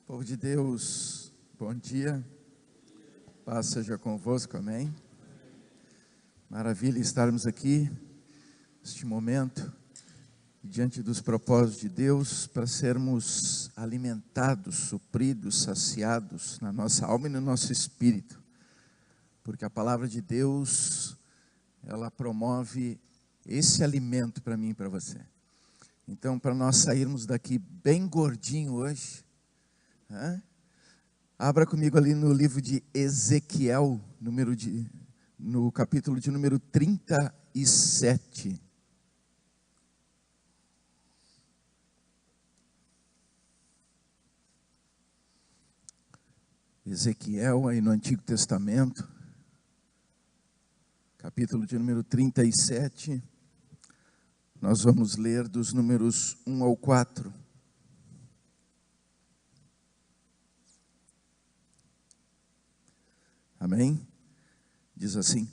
Povo de Deus, bom dia, paz seja convosco, amém? Maravilha estarmos aqui, neste momento, diante dos propósitos de Deus, para sermos alimentados, supridos, saciados na nossa alma e no nosso espírito, porque a palavra de Deus, ela promove esse alimento para mim e para você. Então, para nós sairmos daqui bem gordinho hoje, abra comigo ali no livro de Ezequiel, no capítulo de número 37. Ezequiel, aí no Antigo Testamento, capítulo de número 37, nós vamos ler dos números 1 ao 4. Amém? Diz assim: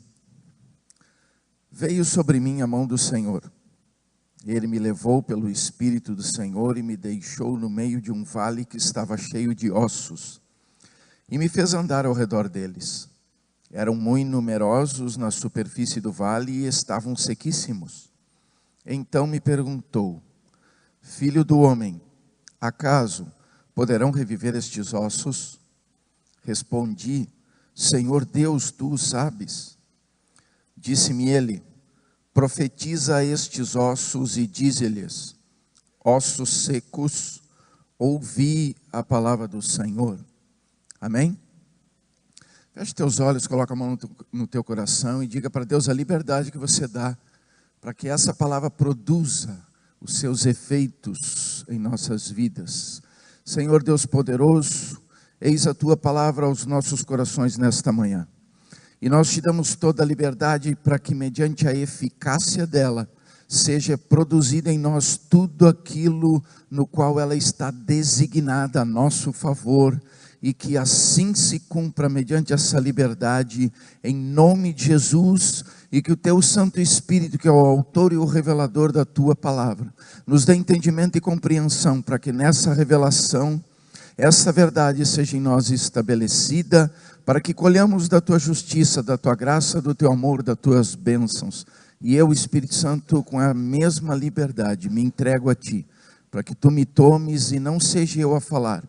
Veio sobre mim a mão do Senhor. Ele me levou pelo Espírito do Senhor e me deixou no meio de um vale que estava cheio de ossos, e me fez andar ao redor deles. Eram muito numerosos na superfície do vale e estavam sequíssimos. Então me perguntou: Filho do homem, acaso poderão reviver estes ossos? Respondi: Senhor Deus, tu o sabes. Disse-me ele: profetiza a estes ossos e dize-lhes: ossos secos, ouvi a palavra do Senhor. Amém? Feche teus olhos, coloca a mão no teu coração e diga para Deus a liberdade que você dá para que essa palavra produza os seus efeitos em nossas vidas. Senhor Deus poderoso, eis a tua palavra aos nossos corações nesta manhã. E nós te damos toda a liberdade para que, mediante a eficácia dela, seja produzida em nós tudo aquilo no qual ela está designada a nosso favor, e que assim se cumpra mediante essa liberdade, em nome de Jesus, e que o teu Santo Espírito, que é o autor e o revelador da tua palavra, nos dê entendimento e compreensão, para que nessa revelação, essa verdade seja em nós estabelecida, para que colhamos da tua justiça, da tua graça, do teu amor, das tuas bênçãos. E eu, Espírito Santo, com a mesma liberdade, me entrego a ti, para que tu me tomes e não seja eu a falar,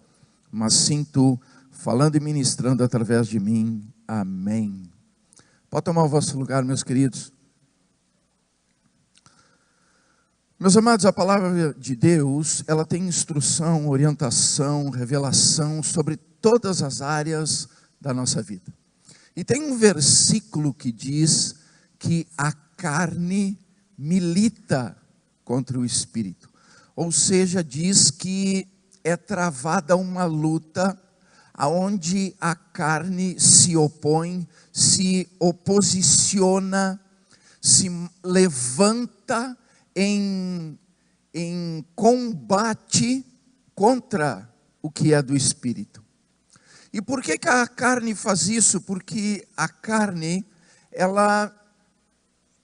mas sim tu falando e ministrando através de mim. Amém. Pode tomar o vosso lugar, meus queridos. Meus amados, a palavra de Deus, ela tem instrução, orientação, revelação sobre todas as áreas da nossa vida. E tem um versículo que diz que a carne milita contra o espírito. Ou seja, diz que é travada uma luta aonde a carne se opõe, se oposiciona, se levanta em combate contra o que é do Espírito. E por que a carne faz isso? Porque a carne, ela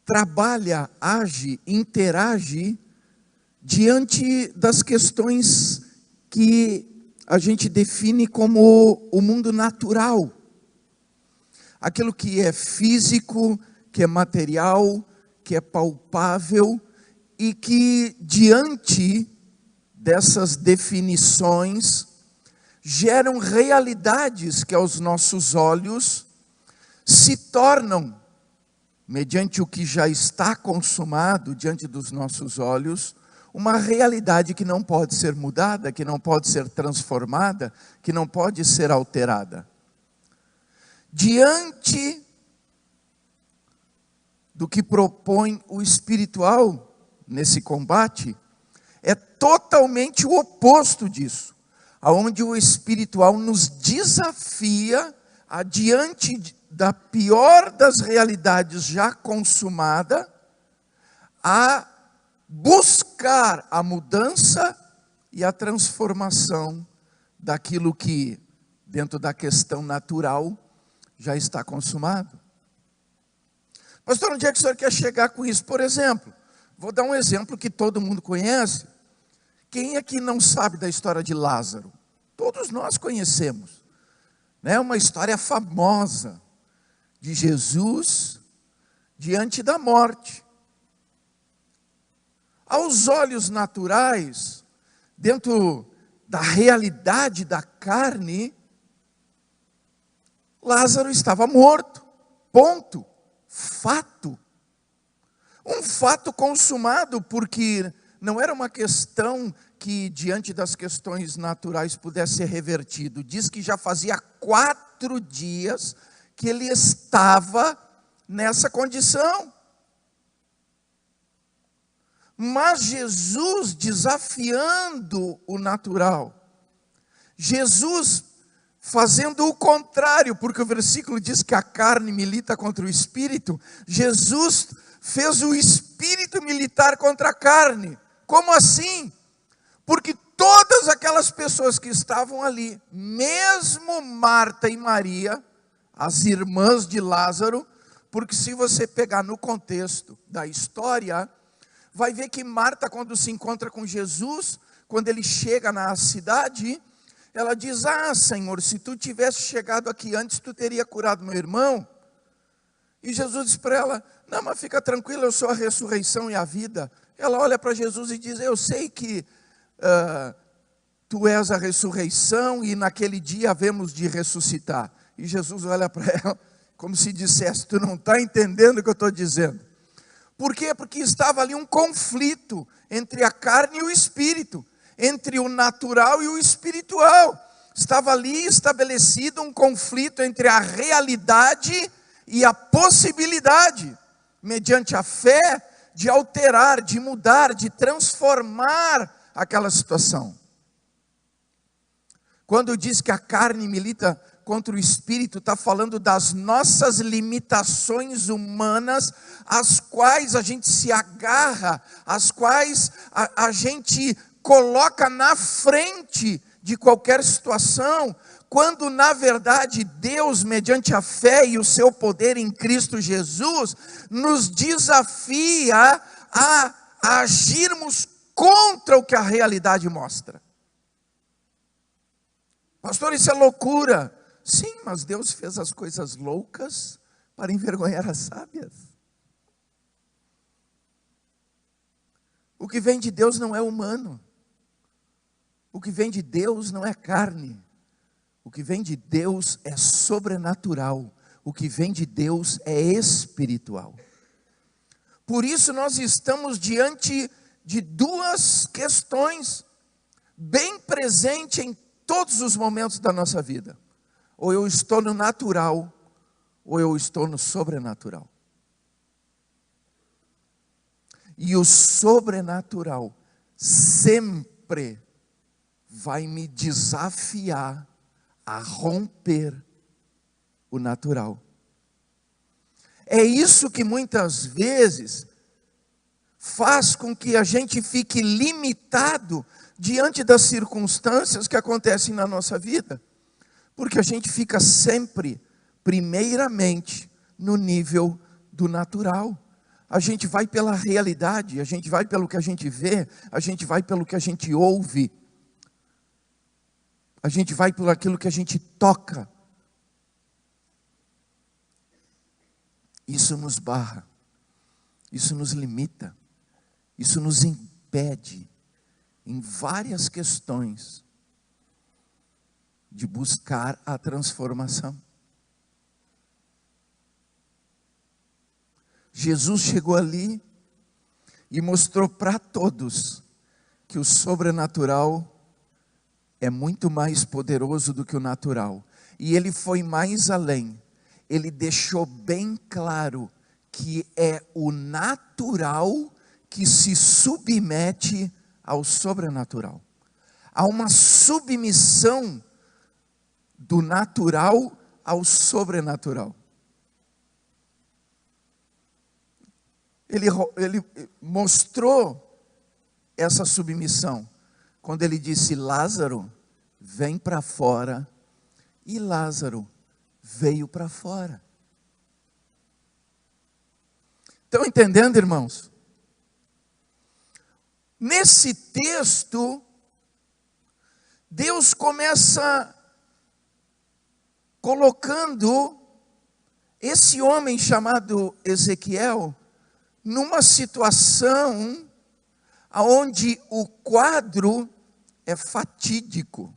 trabalha, age, interage diante das questões que a gente define como o mundo natural. Aquilo que é físico, que é material, que é palpável, e que diante dessas definições geram realidades que aos nossos olhos se tornam, mediante o que já está consumado diante dos nossos olhos, uma realidade que não pode ser mudada, que não pode ser transformada, que não pode ser alterada. Diante do que propõe o espiritual nesse combate, é totalmente o oposto disso, aonde o espiritual nos desafia adiante da pior das realidades já consumada, a buscar a mudança e a transformação daquilo que, dentro da questão natural, já está consumado. Pastor, onde é que o senhor quer chegar com isso? Por exemplo, vou dar um exemplo que todo mundo conhece. Quem aqui não sabe da história de Lázaro? todos nós conhecemos, né? Uma história famosa de Jesus diante da morte. Aos olhos naturais, dentro da realidade da carne, Lázaro estava morto, ponto, fato. Um fato consumado, porque não era uma questão que diante das questões naturais pudesse ser revertido. Diz que já fazia 4 dias que ele estava nessa condição. Mas Jesus desafiando o natural, Jesus fazendo o contrário, porque o versículo diz que a carne milita contra o espírito, Jesus fez o espírito militar contra a carne. Como assim? Porque todas aquelas pessoas que estavam ali, mesmo Marta e Maria, as irmãs de Lázaro, porque se você pegar no contexto da história, vai ver que Marta, quando se encontra com Jesus, quando ele chega na cidade, ela diz: ah, Senhor, se tu tivesse chegado aqui antes, tu teria curado meu irmão. E Jesus diz para ela: não, mas fica tranquila, eu sou a ressurreição e a vida. Ela olha para Jesus e diz: eu sei que tu és a ressurreição e naquele dia havemos de ressuscitar. E Jesus olha para ela como se dissesse: tu não está entendendo o que eu estou dizendo. Por quê? Porque estava ali um conflito entre a carne e o espírito, entre o natural e o espiritual. Estava ali estabelecido um conflito entre a realidade e a possibilidade, mediante a fé, de alterar, de mudar, de transformar aquela situação. Quando diz que a carne milita contra o espírito, está falando das nossas limitações humanas, às quais a gente se agarra, às quais a gente coloca na frente de qualquer situação, quando na verdade Deus, mediante a fé e o seu poder em Cristo Jesus, nos desafia a agirmos contra o que a realidade mostra. Pastor, isso é loucura. Sim, mas Deus fez as coisas loucas para envergonhar as sábias. O que vem de Deus não é humano. O que vem de Deus não é carne. O que vem de Deus é sobrenatural. O que vem de Deus é espiritual. Por isso nós estamos diante de 2 questões bem presentes em todos os momentos da nossa vida. Ou eu estou no natural, ou eu estou no sobrenatural. E o sobrenatural sempre vai me desafiar a romper o natural. É isso que muitas vezes faz com que a gente fique limitado diante das circunstâncias que acontecem na nossa vida. Porque a gente fica sempre, primeiramente, no nível do natural. A gente vai pela realidade, a gente vai pelo que a gente vê, a gente vai pelo que a gente ouve, a gente vai por aquilo que a gente toca. Isso nos barra, isso nos limita, isso nos impede em várias questões de buscar a transformação. Jesus chegou ali e mostrou para todos que o sobrenatural é muito mais poderoso do que o natural. E ele foi mais além. Ele deixou bem claro que é o natural que se submete ao sobrenatural. Há uma submissão do natural ao sobrenatural. Ele mostrou essa submissão quando ele disse: Lázaro, vem para fora. E Lázaro veio para fora. Estão entendendo, irmãos? Nesse texto Deus começa colocando esse homem chamado Ezequiel numa situação onde o quadro é fatídico,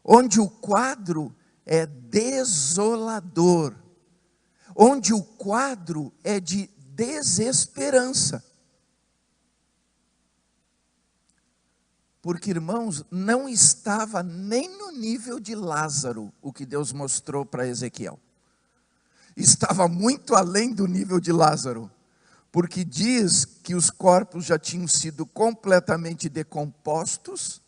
onde o quadro é desolador, onde o quadro é de desesperança. Porque, irmãos, não estava nem no nível de Lázaro o que Deus mostrou para Ezequiel. Estava muito além do nível de Lázaro, porque diz que os corpos já tinham sido completamente decompostos,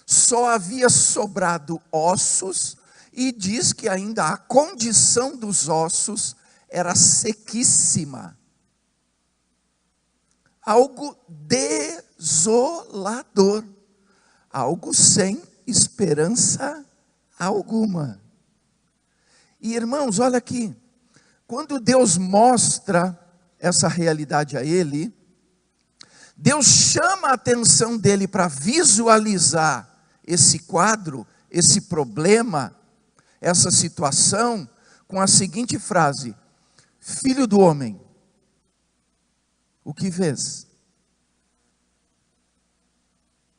só havia sobrado ossos, e diz que ainda a condição dos ossos era sequíssima. Algo desolador, algo sem esperança alguma. E, irmãos, olha aqui, quando Deus mostra essa realidade a ele, Deus chama a atenção dele para visualizar esse quadro, esse problema, essa situação, com a seguinte frase: filho do homem, o que vês?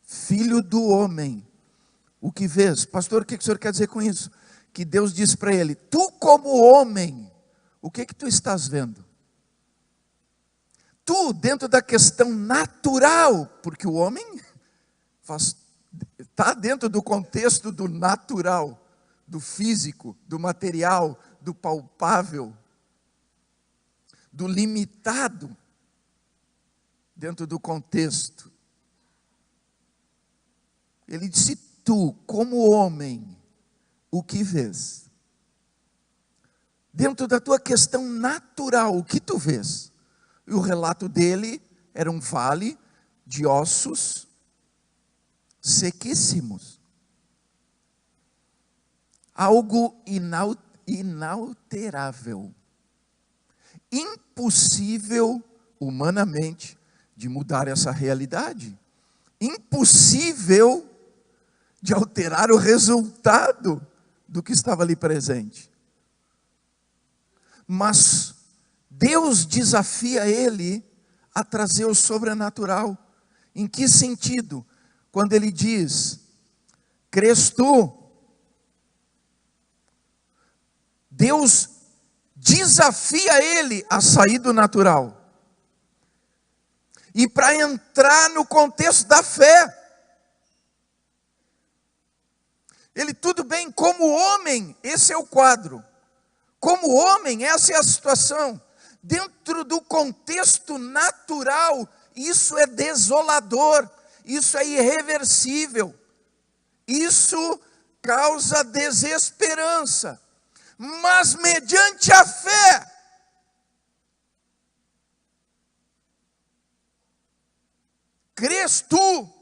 Filho do homem, o que vês? Pastor, o que o senhor quer dizer com isso? Que Deus diz para ele: tu como homem, o que tu estás vendo? Tu, dentro da questão natural, porque o homem está dentro do contexto do natural, do físico, do material, do palpável, do limitado, dentro do contexto. Ele disse: tu, como homem, o que vês? Dentro da tua questão natural, o que tu vês? E o relato dele era um vale de ossos sequíssimos. Algo inalterável. Impossível humanamente de mudar essa realidade. Impossível de alterar o resultado do que estava ali presente. Mas Deus desafia ele a trazer o sobrenatural. Em que sentido? Quando ele diz: crês tu? Deus desafia ele a sair do natural e para entrar no contexto da fé. Ele, tudo bem, como homem, esse é o quadro. Como homem, essa é a situação. Dentro do contexto natural, isso é desolador, isso é irreversível, isso causa desesperança. Mas mediante a fé, crês tu?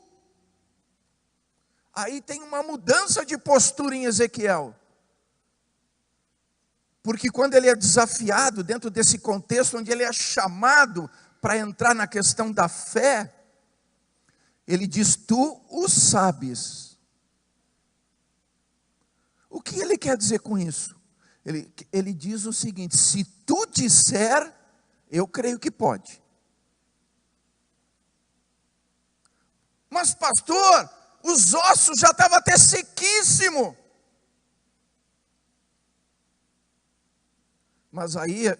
Aí tem uma mudança de postura em Ezequiel. Porque quando ele é desafiado dentro desse contexto, onde ele é chamado para entrar na questão da fé, ele diz: tu o sabes. O que ele quer dizer com isso? Ele diz o seguinte: se tu disser, eu creio que pode. Mas pastor, os ossos já estavam até sequíssimos. Mas aí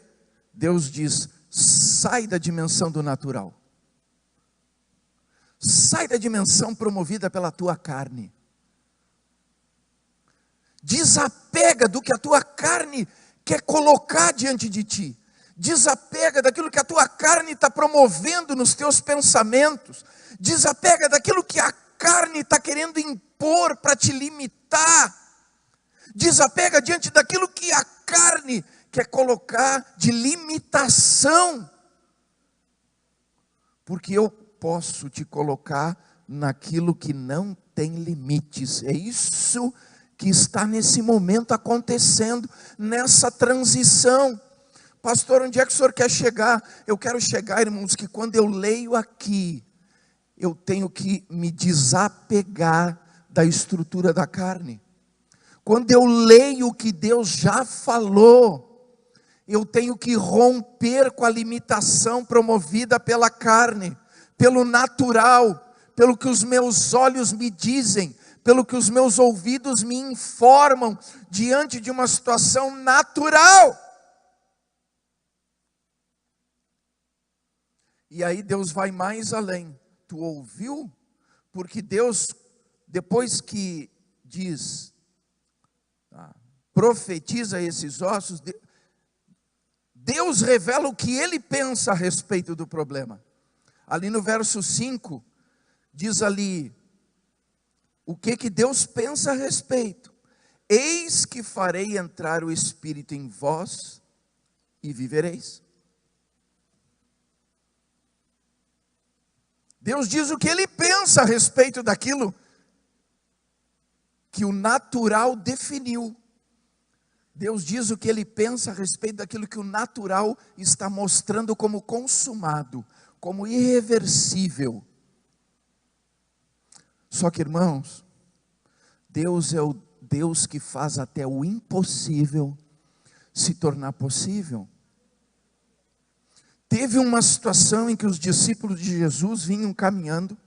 Deus diz: sai da dimensão do natural. Sai da dimensão promovida pela tua carne. Desapega do que a tua carne quer colocar diante de ti. Desapega daquilo que a tua carne está promovendo nos teus pensamentos. Desapega daquilo que a carne está querendo impor para te limitar. Desapega diante daquilo que a carne quer colocar de limitação. Porque eu posso te colocar naquilo que não tem limites. É isso que está nesse momento acontecendo, nessa transição. Pastor, onde é que o senhor quer chegar? Eu quero chegar, irmãos, que quando eu leio aqui, eu tenho que me desapegar da estrutura da carne. Quando eu leio o que Deus já falou, eu tenho que romper com a limitação promovida pela carne, pelo natural, pelo que os meus olhos me dizem, pelo que os meus ouvidos me informam, diante de uma situação natural. E aí Deus vai mais além. Tu ouviu? Porque Deus, depois que diz, profetiza esses ossos, Deus revela o que Ele pensa a respeito do problema. Ali no verso 5, diz ali, o que Deus pensa a respeito. Eis que farei entrar o Espírito em vós e vivereis. Deus diz o que Ele pensa a respeito daquilo que o natural definiu. Deus diz o que Ele pensa a respeito daquilo que o natural está mostrando como consumado, como irreversível. Só que, irmãos, Deus é o Deus que faz até o impossível se tornar possível. Teve uma situação em que os discípulos de Jesus vinham caminhando,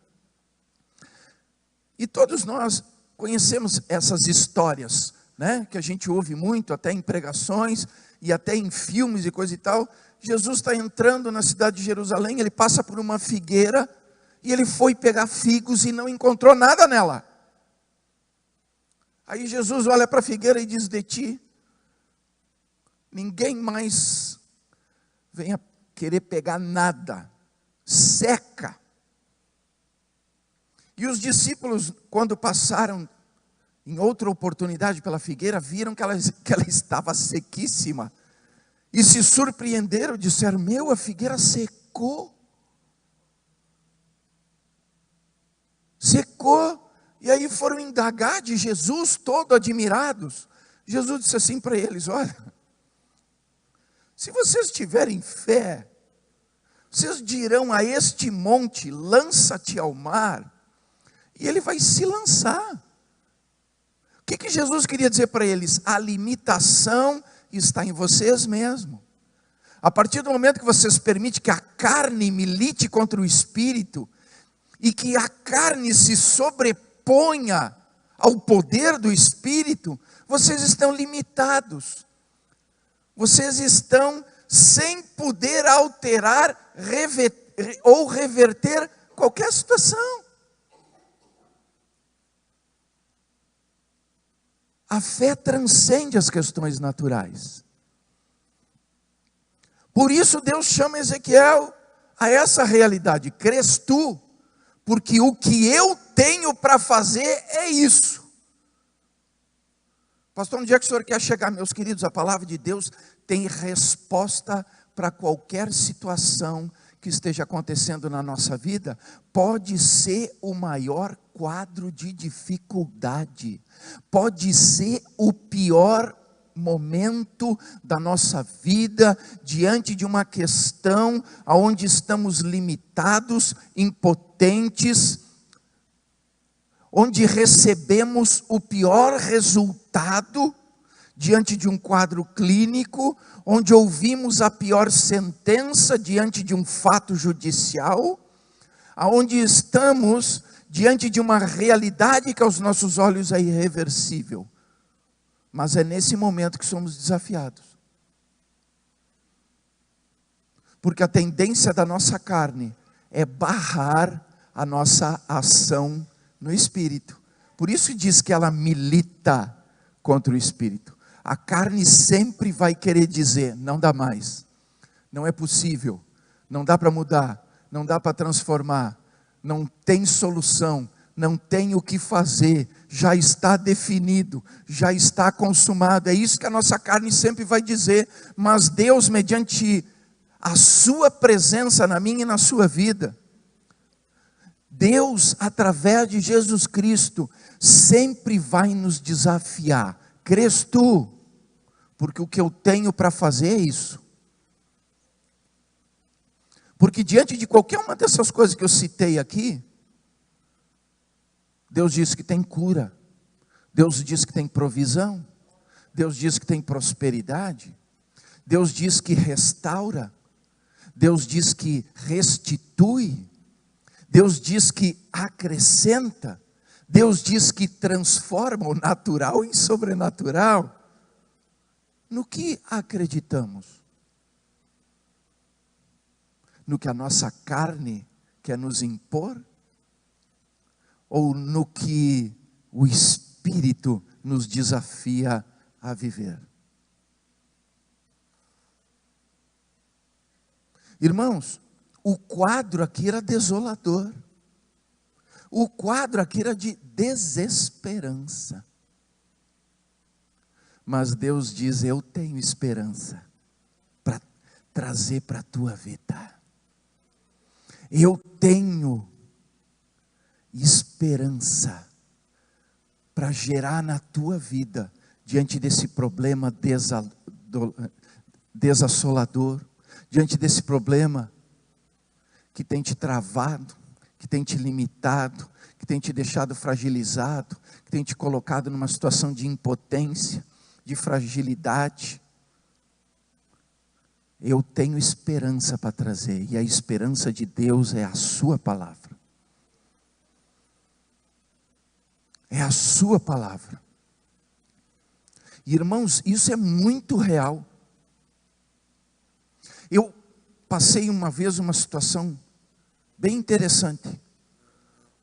e todos nós conhecemos essas histórias, né? Que a gente ouve muito, até em pregações, e até em filmes e coisa e tal. Jesus está entrando na cidade de Jerusalém, ele passa por uma figueira, e ele foi pegar figos e não encontrou nada nela. Aí Jesus olha para a figueira e diz, de ti, ninguém mais venha querer pegar nada, seca. E os discípulos, quando passaram em outra oportunidade pela figueira, viram que ela estava sequíssima, e se surpreenderam, disseram, a figueira secou. Secou, e aí foram indagar de Jesus, todo admirados. Jesus disse assim para eles, olha, se vocês tiverem fé, vocês dirão a este monte, lança-te ao mar, e ele vai se lançar. O que Jesus queria dizer para eles? A limitação está em vocês mesmos. A partir do momento que vocês permitem que a carne milite contra o espírito, e que a carne se sobreponha ao poder do espírito, vocês estão limitados. Vocês estão sem poder alterar ou reverter qualquer situação. A fé transcende as questões naturais. Por isso Deus chama Ezequiel a essa realidade. Crês tu? Porque o que eu tenho para fazer é isso. Pastor, onde é que o senhor quer chegar? Meus queridos, a palavra de Deus tem resposta para qualquer situação que esteja acontecendo na nossa vida. Pode ser o maior quadro de dificuldade, pode ser o pior momento da nossa vida, diante de uma questão onde estamos limitados, impotentes, onde recebemos o pior resultado, diante de um quadro clínico, onde ouvimos a pior sentença diante de um fato judicial, aonde estamos diante de uma realidade que aos nossos olhos é irreversível. Mas é nesse momento que somos desafiados. Porque a tendência da nossa carne é barrar a nossa ação no Espírito. Por isso diz que ela milita contra o Espírito. A carne sempre vai querer dizer, não dá mais, não é possível, não dá para mudar, não dá para transformar, não tem solução, não tem o que fazer, já está definido, já está consumado. É isso que a nossa carne sempre vai dizer. Mas Deus, mediante a sua presença na minha e na sua vida, Deus, através de Jesus Cristo, sempre vai nos desafiar. Crês tu? Porque o que eu tenho para fazer é isso. Porque diante de qualquer uma dessas coisas que eu citei aqui, Deus diz que tem cura. Deus diz que tem provisão. Deus diz que tem prosperidade. Deus diz que restaura. Deus diz que restitui. Deus diz que acrescenta. Deus diz que transforma o natural em sobrenatural. No que acreditamos? No que a nossa carne quer nos impor? Ou no que o Espírito nos desafia a viver? Irmãos, o quadro aqui era desolador. O quadro aqui era de desesperança. Mas Deus diz: eu tenho esperança para trazer para a tua vida. Eu tenho esperança para gerar na tua vida, diante desse problema desassolador, diante desse problema que tem te travado, que tem te limitado, que tem te deixado fragilizado, que tem te colocado numa situação de impotência, de fragilidade. Eu tenho esperança para trazer, e a esperança de Deus é a sua palavra. É a sua palavra. Irmãos, isso é muito real. Eu passei uma vez uma situação bem interessante,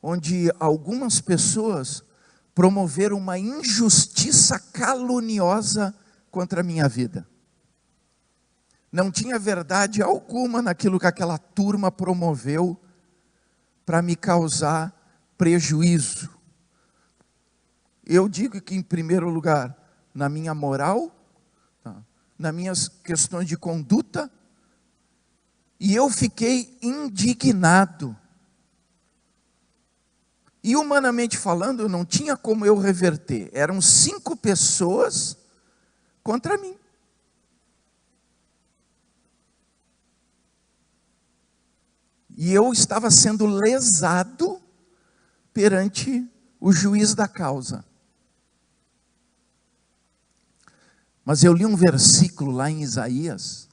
onde algumas pessoas promoveram uma injustiça caluniosa contra a minha vida. Não tinha verdade alguma naquilo que aquela turma promoveu para me causar prejuízo. Eu digo que, em primeiro lugar, na minha moral, nas minhas questões de conduta, e eu fiquei indignado. E humanamente falando, não tinha como eu reverter. Eram 5 pessoas contra mim. E eu estava sendo lesado perante o juiz da causa. Mas eu li um versículo lá em Isaías,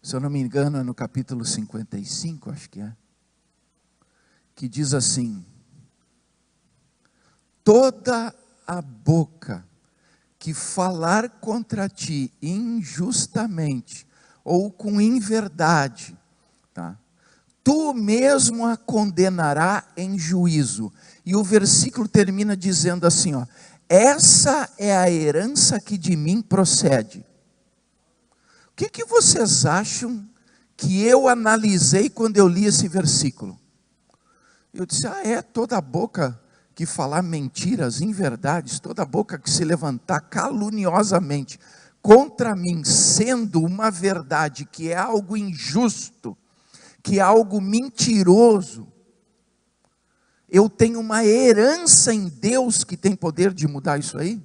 se eu não me engano é no capítulo 55, acho que é, que diz assim: toda a boca que falar contra ti injustamente ou com inverdade, tá? Tu mesmo a condenará em juízo. E o versículo termina dizendo assim, ó: essa é a herança que de mim procede. O que vocês acham que eu analisei quando eu li esse versículo? Eu disse: toda boca que falar mentiras, inverdades, toda boca que se levantar caluniosamente contra mim, sendo uma verdade que é algo injusto, que é algo mentiroso, eu tenho uma herança em Deus que tem poder de mudar isso aí?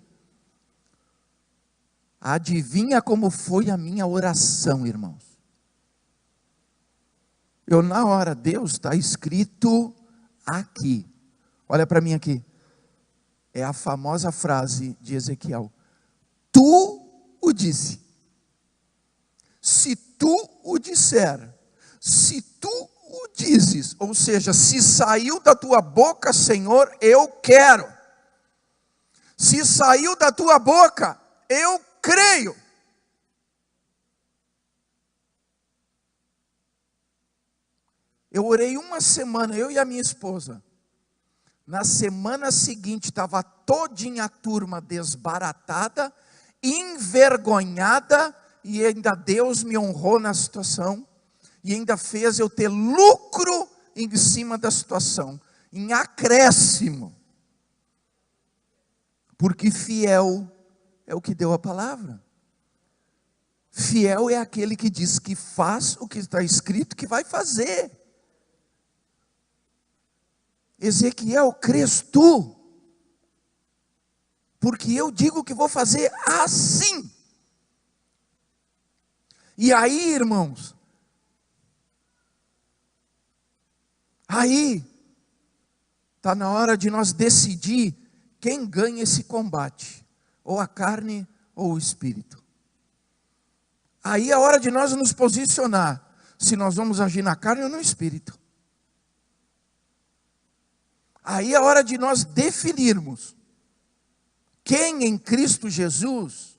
Adivinha como foi a minha oração, irmãos? Eu na hora, Deus, está escrito aqui. Olha para mim aqui. É a famosa frase de Ezequiel: tu o disse. Se tu o disser, se tu o dizes, ou seja, se saiu da tua boca, Senhor, eu quero. Se saiu da tua boca, eu creio. Eu orei uma semana, eu e a minha esposa. Na semana seguinte, estava todinha a turma desbaratada, envergonhada, e ainda Deus me honrou na situação, e ainda fez eu ter lucro em cima da situação, em acréscimo. Porque fiel é o que deu a palavra. Fiel é aquele que diz que faz o que está escrito que vai fazer. Ezequiel, crês tu? Porque eu digo que vou fazer assim. E aí, irmãos, Está na hora de nós decidir quem ganha esse combate, ou a carne ou o espírito. Aí é a hora de nós nos posicionar, se nós vamos agir na carne ou no espírito. Aí é a hora de nós definirmos quem em Cristo Jesus,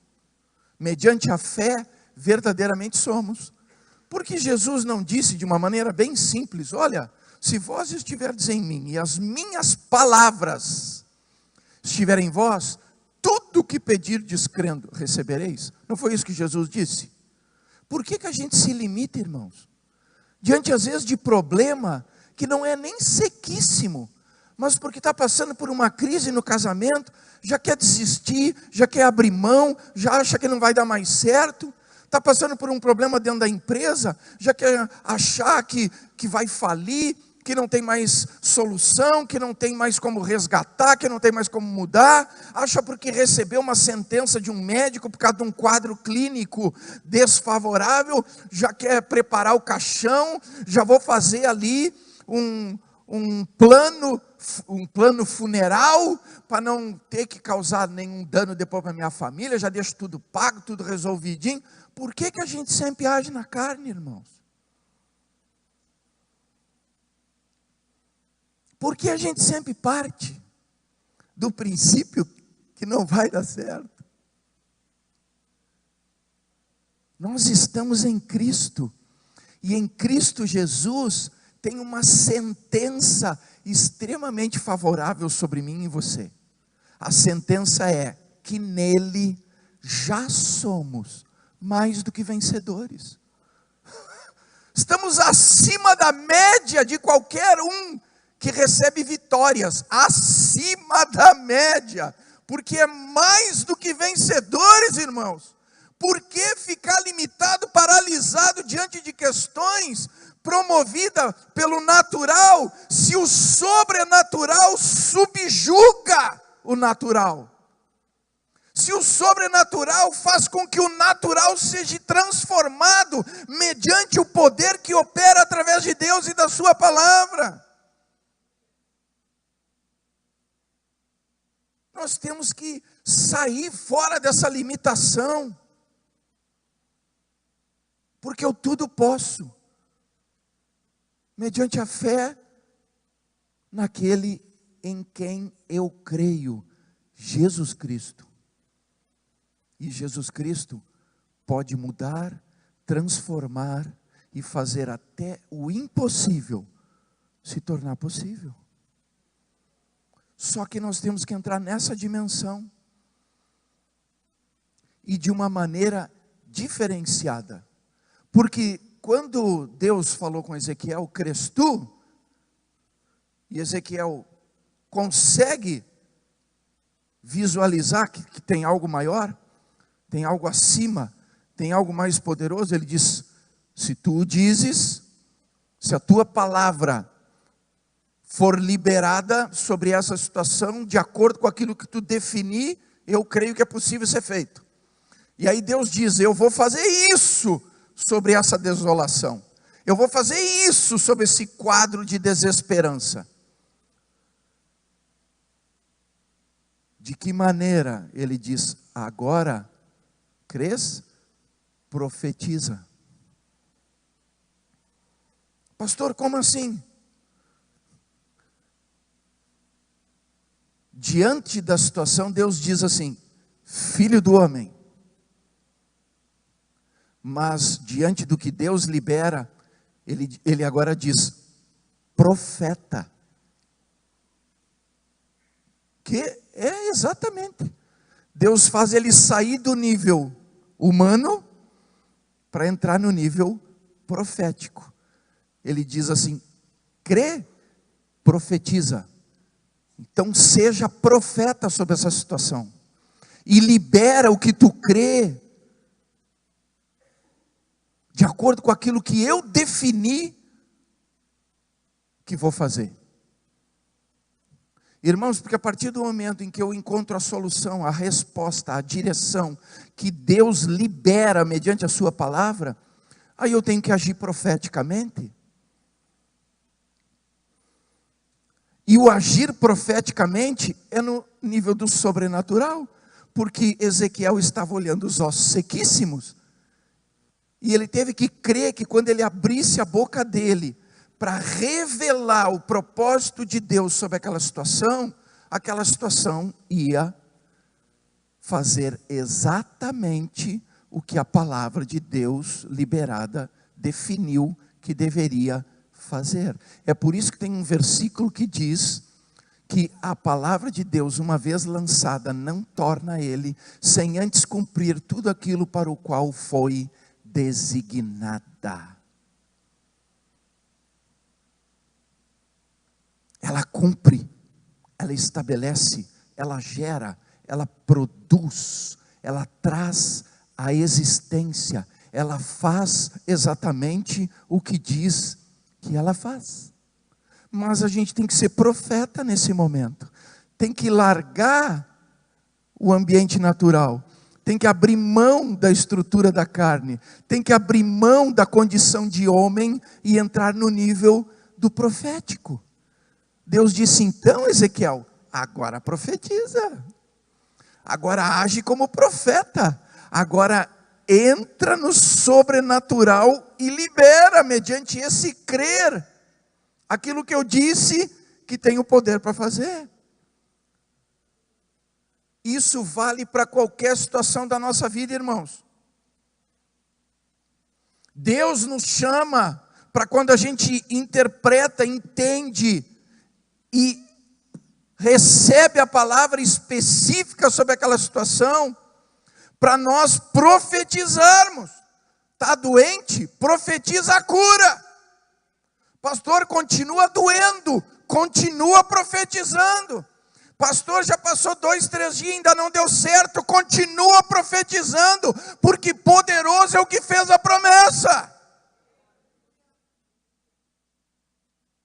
mediante a fé, verdadeiramente somos. Porque Jesus não disse de uma maneira bem simples: olha, se vós estiverdes em mim e as minhas palavras estiverem em vós, tudo o que pedirdes crendo, recebereis. Não foi isso que Jesus disse? Por que a gente se limita, irmãos? Diante às vezes de problema que não é nem sequíssimo, mas porque está passando por uma crise no casamento, já quer desistir, já quer abrir mão, já acha que não vai dar mais certo. Está passando por um problema dentro da empresa, já quer achar que vai falir, que não tem mais solução, que não tem mais como resgatar, que não tem mais como mudar. Acha porque recebeu uma sentença de um médico por causa de um quadro clínico desfavorável, já quer preparar o caixão, já vou fazer ali um plano funeral para não ter que causar nenhum dano depois para minha família, já deixo tudo pago, tudo resolvidinho. Por que a gente sempre age na carne, irmãos? Por que a gente sempre parte do princípio que não vai dar certo? Nós estamos em Cristo, e em Cristo Jesus tem uma sentença extremamente favorável sobre mim e você. A sentença é que nele já somos mais do que vencedores. Estamos acima da média de qualquer um que recebe vitórias, acima da média, porque é mais do que vencedores, irmãos. Por que ficar limitado, paralisado diante de questões promovida pelo natural, se o sobrenatural subjuga o natural? Se o sobrenatural faz com que o natural seja transformado mediante o poder que opera através de Deus e da sua palavra. Nós temos que sair fora dessa limitação, porque eu tudo posso, mediante a fé naquele em quem eu creio, Jesus Cristo. E Jesus Cristo pode mudar, transformar e fazer até o impossível se tornar possível. Só que nós temos que entrar nessa dimensão e de uma maneira diferenciada. Porque quando Deus falou com Ezequiel, crês tu? E Ezequiel consegue visualizar que tem algo maior, tem algo acima, tem algo mais poderoso. Ele diz: se tu o dizes, se a tua palavra for liberada sobre essa situação, de acordo com aquilo que tu definir, eu creio que é possível ser feito. E aí Deus diz: eu vou fazer isso sobre essa desolação, eu vou fazer isso sobre esse quadro de desesperança. De que maneira? Ele diz: agora, crês? Profetiza. Pastor, como assim? Diante da situação, Deus diz assim: filho do homem. Mas diante do que Deus libera, ele agora diz: profeta. Que é exatamente. Deus faz ele sair do nível humano para entrar no nível profético. Ele diz assim: crê, profetiza. Então seja profeta sobre essa situação. E libera o que tu crê, de acordo com aquilo que eu defini que vou fazer. Irmãos, porque a partir do momento em que eu encontro a solução, a resposta, a direção que Deus libera mediante a sua palavra, aí eu tenho que agir profeticamente. E o agir profeticamente é no nível do sobrenatural, porque Ezequiel estava olhando os ossos sequíssimos, e ele teve que crer que quando ele abrisse a boca dele, para revelar o propósito de Deus sobre aquela situação ia fazer exatamente o que a palavra de Deus liberada definiu que deveria fazer. É por isso que tem um versículo que diz que a palavra de Deus, uma vez lançada, não torna ele sem antes cumprir tudo aquilo para o qual foi designada. Ela cumpre, ela estabelece, ela gera, ela produz, ela traz a existência, ela faz exatamente o que diz que ela faz. Mas a gente tem que ser profeta nesse momento, tem que largar o ambiente natural, tem que abrir mão da estrutura da carne, tem que abrir mão da condição de homem e entrar no nível do profético. Deus disse então, Ezequiel, agora profetiza, agora age como profeta, agora entra no sobrenatural e libera, mediante esse crer, aquilo que eu disse que tem o poder para fazer. Isso vale para qualquer situação da nossa vida, irmãos. Deus nos chama para quando a gente interpreta, entende e recebe a palavra específica sobre aquela situação, para nós profetizarmos. Está doente? Profetiza a cura. Pastor, continua doendo, continua profetizando. Pastor, já passou 2, 3 dias, ainda não deu certo, continua profetizando, porque poderoso é o que fez a promessa.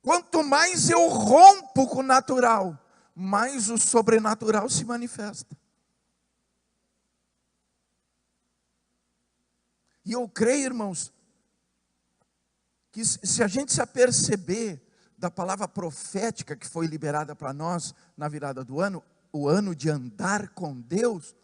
Quanto mais eu rompo com o natural, mais o sobrenatural se manifesta. E eu creio, irmãos, que se a gente se aperceber da palavra profética que foi liberada para nós na virada do ano, o ano de andar com Deus,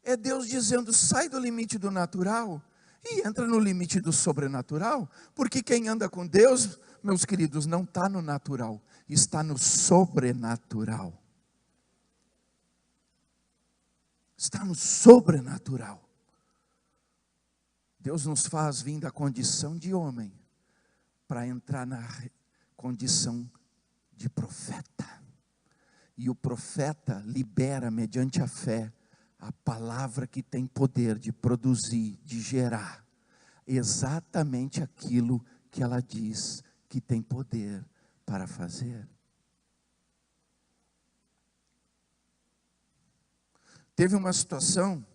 é Deus dizendo, sai do limite do natural e entra no limite do sobrenatural, porque quem anda com Deus, meus queridos, não está no natural, está no sobrenatural. Está no sobrenatural. Deus nos faz vir da condição de homem para entrar na condição de profeta. E o profeta libera, mediante a fé, a palavra que tem poder de produzir, de gerar, exatamente aquilo que ela diz que tem poder para fazer. Teve uma situação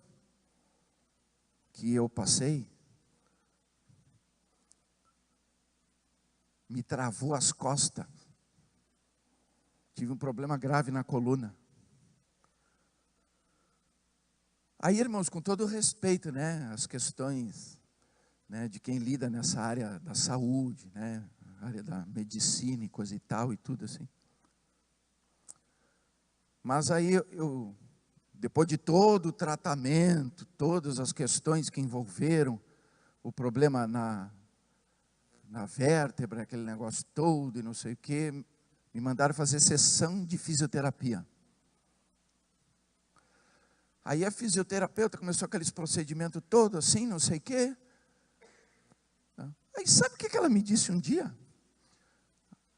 que eu passei, me travou as costas, tive um problema grave na coluna. Aí, irmãos, com todo o respeito, né, as questões, né, de quem lida nessa área da saúde, né, área da medicina e coisa e tal, e tudo assim. Mas aí eu depois de todo o tratamento, todas as questões que envolveram o problema na vértebra, aquele negócio todo e não sei o quê, me mandaram fazer sessão de fisioterapia. Aí a fisioterapeuta começou aqueles procedimentos todos assim, não sei o quê. Aí sabe o que ela me disse um dia?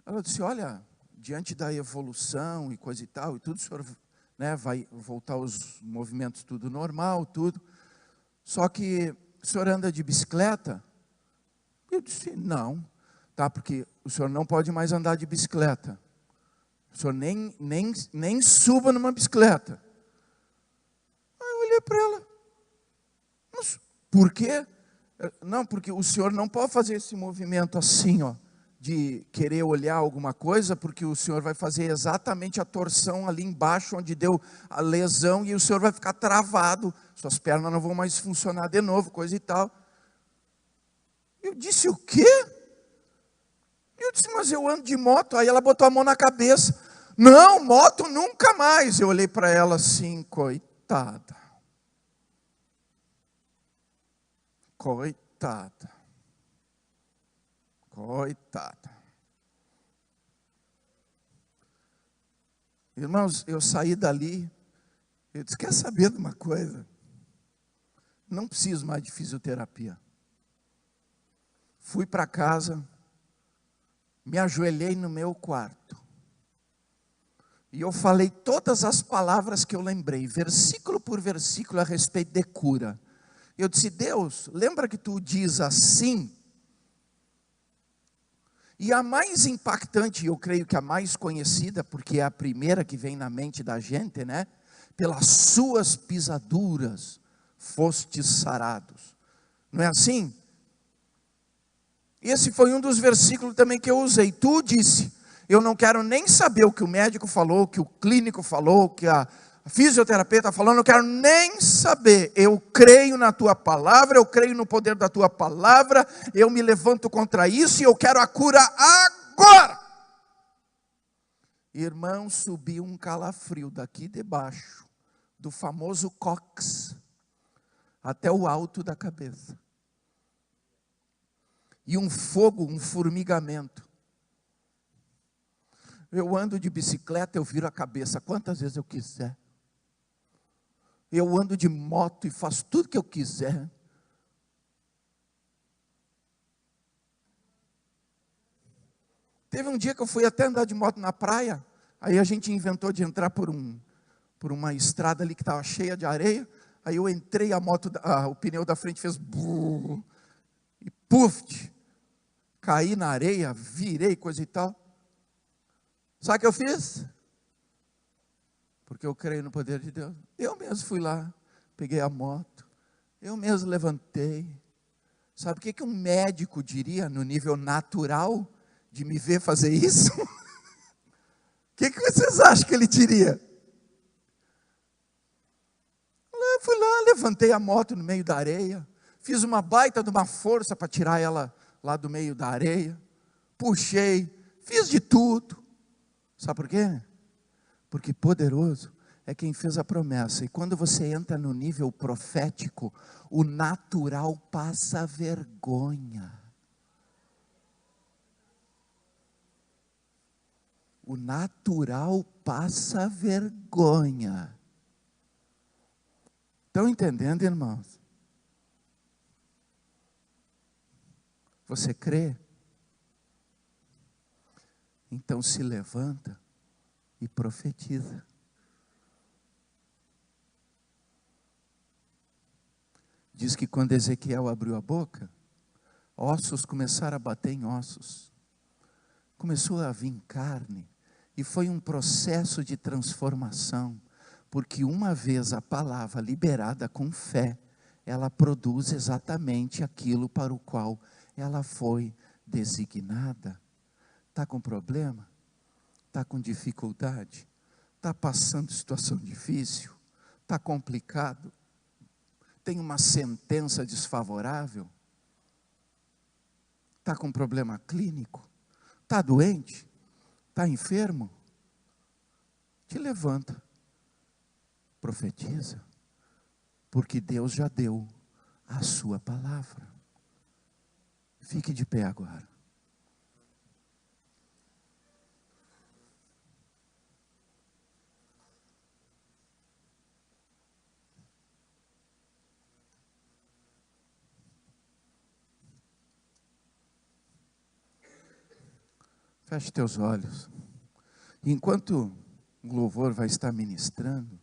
Ela disse, olha, diante da evolução e coisa e tal, e tudo, o senhor, né, vai voltar os movimentos tudo normal, tudo. Só que o senhor anda de bicicleta? Eu disse, não, tá, porque o senhor não pode mais andar de bicicleta. O senhor nem suba numa bicicleta. Aí eu olhei para ela. Mas por quê? Não, porque o senhor não pode fazer esse movimento assim, ó, de querer olhar alguma coisa, porque o senhor vai fazer exatamente a torção ali embaixo, onde deu a lesão, e o senhor vai ficar travado, suas pernas não vão mais funcionar de novo, coisa e tal. Eu disse, o quê? Eu disse, mas eu ando de moto. Aí ela botou a mão na cabeça. Não, moto nunca mais. Eu olhei para ela assim, coitada. Coitada. Coitada. Irmãos, eu saí dali. Eu disse, quer saber de uma coisa? Não preciso mais de fisioterapia. Fui para casa. Me ajoelhei no meu quarto. E eu falei todas as palavras que eu lembrei, versículo por versículo, a respeito de cura. Eu disse, Deus, lembra que tu diz assim? E a mais impactante, eu creio que a mais conhecida, porque é a primeira que vem na mente da gente, né? Pelas suas pisaduras fostes sarados. Não é assim? Esse foi um dos versículos também que eu usei. Tu disse, eu não quero nem saber o que o médico falou, o que o clínico falou, o que a fisioterapeuta falou, eu não quero nem saber. Eu creio na tua palavra, eu creio no poder da tua palavra, eu me levanto contra isso e eu quero a cura agora. Irmão, subiu um calafrio daqui debaixo, do famoso cóccix, até o alto da cabeça. E um fogo, um formigamento. Eu ando de bicicleta, eu viro a cabeça quantas vezes eu quiser. Eu ando de moto e faço tudo que eu quiser. Teve um dia que eu fui até andar de moto na praia. Aí a gente inventou de entrar por uma estrada ali que estava cheia de areia. Aí eu entrei, o pneu da frente fez brrr, e puf, caí na areia, virei, coisa e tal. Sabe o que eu fiz? Porque eu creio no poder de Deus. Eu mesmo fui lá, peguei a moto, eu mesmo levantei. Sabe o que um médico diria no nível natural de me ver fazer isso? O que vocês acham que ele diria? Eu fui lá, levantei a moto no meio da areia, fiz uma baita de uma força para tirar ela lá do meio da areia, puxei, fiz de tudo. Sabe por quê? Porque poderoso é quem fez a promessa. E quando você entra no nível profético, o natural passa vergonha. O natural passa vergonha. Estão entendendo, irmãos? Você crê? Então se levanta e profetiza. Diz que quando Ezequiel abriu a boca, ossos começaram a bater em ossos. Começou a vir carne. E foi um processo de transformação. Porque uma vez a palavra liberada com fé, ela produz exatamente aquilo para o qual ela foi designada. Está com problema? Está com dificuldade? Está passando situação difícil? Está complicado? Tem uma sentença desfavorável? Está com problema clínico? Está doente? Está enfermo? Te levanta. Profetiza. Porque Deus já deu a sua palavra. Fique de pé agora. Feche teus olhos. E enquanto o louvor vai estar ministrando,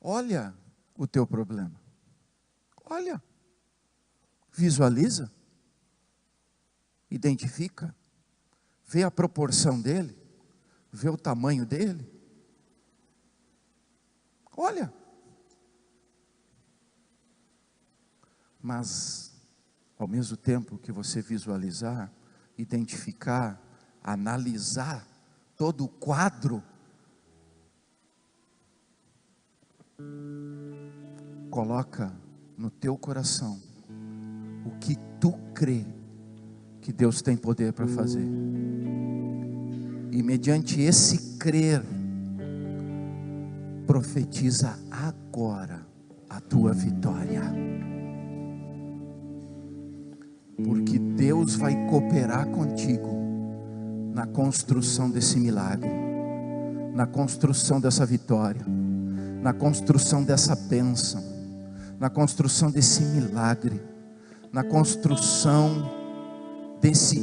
olha o teu problema. Olha. Visualiza. Identifica. Vê a proporção dele. Vê o tamanho dele. Olha. Mas ao mesmo tempo que você visualizar, identificar, analisar todo o quadro, coloca no teu coração o que tu crê que Deus tem poder para fazer. E mediante esse crer, profetiza agora a tua vitória. Porque Deus vai cooperar contigo na construção desse milagre, na construção dessa vitória, na construção dessa bênção, na construção desse milagre, na construção desse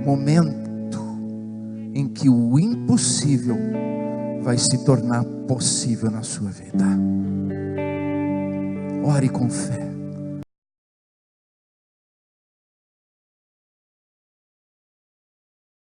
momento em que o impossível vai se tornar possível na sua vida. Ore com fé.